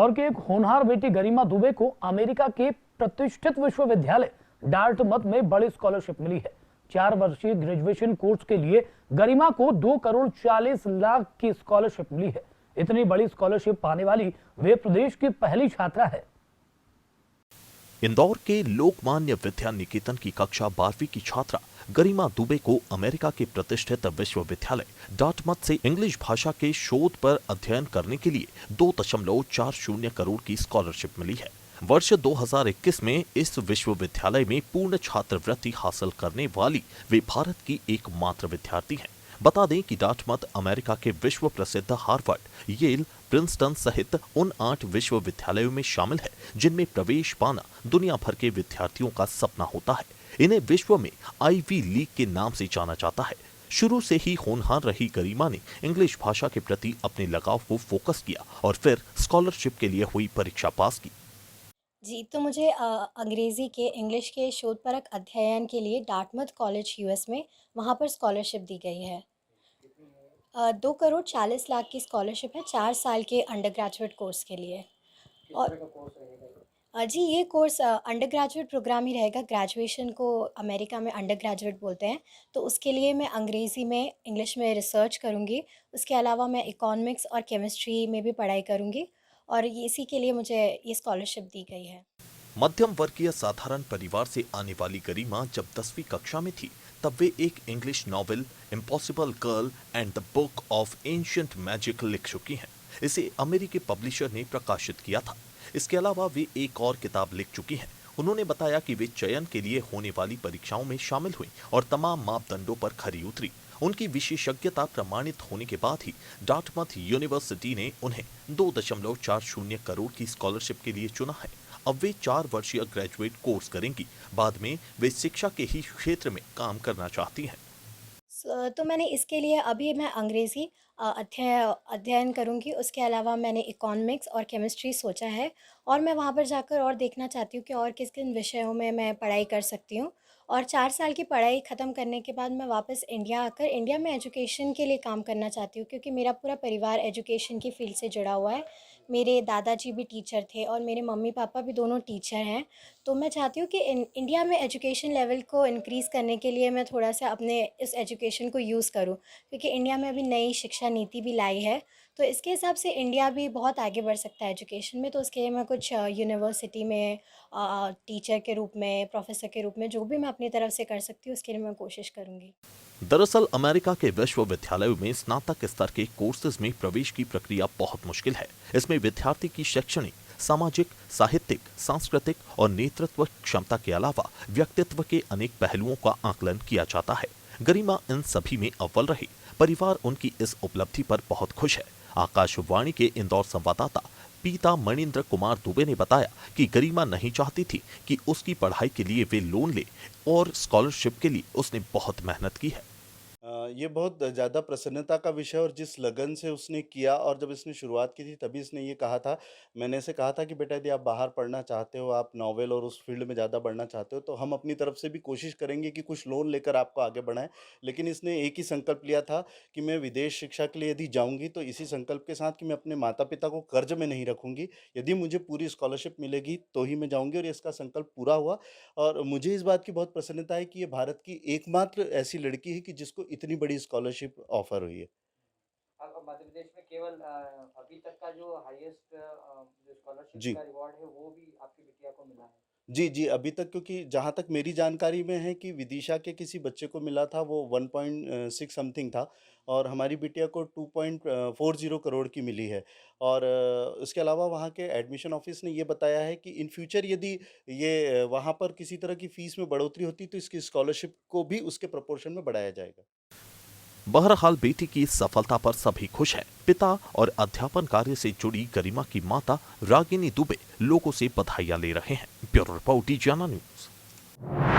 इंदौर के एक होनहार बेटी गरिमा दुबे को अमेरिका के प्रतिष्ठित विश्वविद्यालय डार्टमथ में बड़ी स्कॉलरशिप मिली है। 4 वर्षीय ग्रेजुएशन कोर्स के लिए गरिमा को 2,40,00,000 की स्कॉलरशिप मिली है। इतनी बड़ी स्कॉलरशिप पाने वाली वे प्रदेश की पहली छात्रा है। इंदौर के लोकमान्य विद्या निकेतन की कक्षा 12वीं की छात्रा गरिमा दुबे को अमेरिका के प्रतिष्ठित विश्वविद्यालय डार्टमथ से इंग्लिश भाषा के शोध पर अध्ययन करने के लिए 2.40 करोड़ की स्कॉलरशिप मिली है। वर्ष 2021 में इस विश्वविद्यालय में पूर्ण छात्रवृत्ति हासिल करने वाली वे भारत की एकमात्र विद्यार्थी हैं। बता दें कि डार्टमथ अमेरिका के विश्व प्रसिद्ध हार्वर्ड, येल, प्रिंसटन सहित उन 8 विश्वविद्यालयों में शामिल है जिनमें प्रवेश पाना दुनिया भर के विद्यार्थियों का सपना होता है। इन्हें विश्व में आईवी लीग के नाम से जाना जाता है। शुरू से ही होनहार रही गरिमा ने इंग्लिश भाषा के प्रति अपने लगाव को फोकस किया और फिर स्कॉलरशिप के लिए हुई परीक्षा पास की। जी, तो मुझे अंग्रेज़ी के इंग्लिश के शोधपरक अध्ययन के लिए डार्टमथ कॉलेज यूएस में वहाँ पर स्कॉलरशिप दी गई है। 2,40,00,000 की स्कॉलरशिप है 4 साल के अंडर ग्रेजुएट कोर्स के लिए। और जी, ये कोर्स अंडर ग्रेजुएट प्रोग्राम ही रहेगा। ग्रेजुएशन को अमेरिका में अंडर ग्रेजुएट बोलते हैं, तो उसके लिए मैं अंग्रेज़ी में, इंग्लिश में रिसर्च करूँगी। उसके अलावा मैं इकोनॉमिक्स और केमिस्ट्री में भी पढ़ाई करूँगी और इसी के लिए मुझे ये स्कॉलरशिप दी गई है। मध्यम वर्गीय साधारण परिवार से आने वाली गरिमा जब 10वीं कक्षा में थी तब वे एक English novel impossible girl and the book of ancient magic लिख चुकी हैं। इसे अमेरिकी पब्लिशर ने प्रकाशित किया था। इसके अलावा वे एक और किताब लिख चुकी हैं। उन्होंने बताया कि वे चयन के लिए होने वाली परीक्षाओं में शामिल हुई और तमाम मापदंडों पर खरी उतरी। उनकी विशेषज्ञता प्रमाणित होने के बाद ही डार्टमथ यूनिवर्सिटी ने उन्हें 2.40 करोड़ की स्कॉलरशिप के लिए चुना है। अब वे 4 वर्षीय ग्रेजुएट कोर्स करेंगी। बाद में वे शिक्षा के ही क्षेत्र में काम करना चाहती हैं। तो मैंने इसके लिए अभी मैं अंग्रेज़ी अध्ययन करूँगी। उसके अलावा मैंने इकोनॉमिक्स और केमिस्ट्री सोचा है और मैं वहाँ पर जाकर और देखना चाहती हूँ कि और किन-किन विषयों में मैं पढ़ाई कर सकती हूँ। और 4 साल की पढ़ाई ख़त्म करने के बाद मैं वापस इंडिया आकर इंडिया में एजुकेशन के लिए काम करना चाहती हूँ, क्योंकि मेरा पूरा परिवार एजुकेशन की फ़ील्ड से जुड़ा हुआ है। मेरे दादाजी भी टीचर थे और मेरे मम्मी-पापा भी दोनों टीचर हैं। तो मैं चाहती हूँ कि इंडिया में एजुकेशन लेवल को इंक्रीज़ करने के लिए मैं थोड़ा-सा अपने इस एजुकेशन को यूज़ करूँ, क्योंकि इंडिया में अभी नई शिक्षा नीति भी लाई है। तो इसके हिसाब से इंडिया भी बहुत आगे बढ़ सकता है एजुकेशन में। तो उसके लिए मैं कुछ यूनिवर्सिटी में टीचर के रूप में, प्रोफ़ेसर के रूप में जो भी मैं अपनी तरफ से कर सकती हूँ, उसके लिए मैं कोशिश करूँगी। दरअसल अमेरिका के विश्वविद्यालयों में स्नातक स्तर के कोर्सेज में प्रवेश की प्रक्रिया बहुत मुश्किल है। इसमें विद्यार्थी की शैक्षणिक, सामाजिक, साहित्यिक, सांस्कृतिक और नेतृत्व क्षमता के अलावा व्यक्तित्व के अनेक पहलुओं का आकलन किया जाता है। गरिमा इन सभी में अव्वल रही। परिवार उनकी इस उपलब्धि पर बहुत खुश है। आकाशवाणी के इंदौर संवाददाता पीता मणिंद्र कुमार दुबे ने बताया कि गरिमा नहीं चाहती थी कि उसकी पढ़ाई के लिए वे लोन ले और स्कॉलरशिप के लिए उसने बहुत मेहनत की है। ये बहुत ज़्यादा प्रसन्नता का विषय और जिस लगन से उसने किया और जब इसने शुरुआत की थी तभी इसने ये कहा था, मैंने इसे कहा था कि बेटा यदि आप बाहर पढ़ना चाहते हो, आप नॉवेल और उस फील्ड में ज़्यादा बढ़ना चाहते हो, तो हम अपनी तरफ से भी कोशिश करेंगे कि कुछ लोन लेकर आपको आगे बढ़ाएँ। लेकिन इसने एक ही संकल्प लिया था कि मैं विदेश शिक्षा के लिए यदि जाऊँगी तो इसी संकल्प के साथ कि मैं अपने माता-पिता को कर्ज़ में नहीं रखूँगी। यदि मुझे पूरी स्कॉलरशिप मिलेगी तो ही मैं जाऊँगी और इसका संकल्प पूरा हुआ। और मुझे इस बात की बहुत प्रसन्नता है कि ये भारत की एकमात्र ऐसी लड़की है कि जिसको इतनी बड़ी स्कॉलरशिप ऑफ़र हुई है। मध्य प्रदेश में केवल अभी तक का जो हाईएस्ट जो स्कॉलरशिप जी। का रिवॉर्ड है वो भी आपकी बिटिया को मिला है। जी, जी, अभी तक क्योंकि जहाँ तक मेरी जानकारी में है कि विदिशा के किसी बच्चे को मिला था वो 1.6 समथिंग था और हमारी बिटिया को 2.40 करोड़ की मिली है। और इसके अलावा वहाँ के एडमिशन ऑफ़िस ने ये बताया है कि इन फ्यूचर यदि ये वहाँ पर किसी तरह की फ़ीस में बढ़ोतरी होती तो इसकी स्कॉलरशिप को भी उसके प्रोपोर्शन में बढ़ाया जाएगा। बहरहाल बेटी की इस सफलता पर सभी खुश हैं। पिता और अध्यापन कार्य से जुड़ी गरिमा की माता रागिनी दुबे लोगों से बधाइयां ले रहे हैं। Bureau report, DGNA news.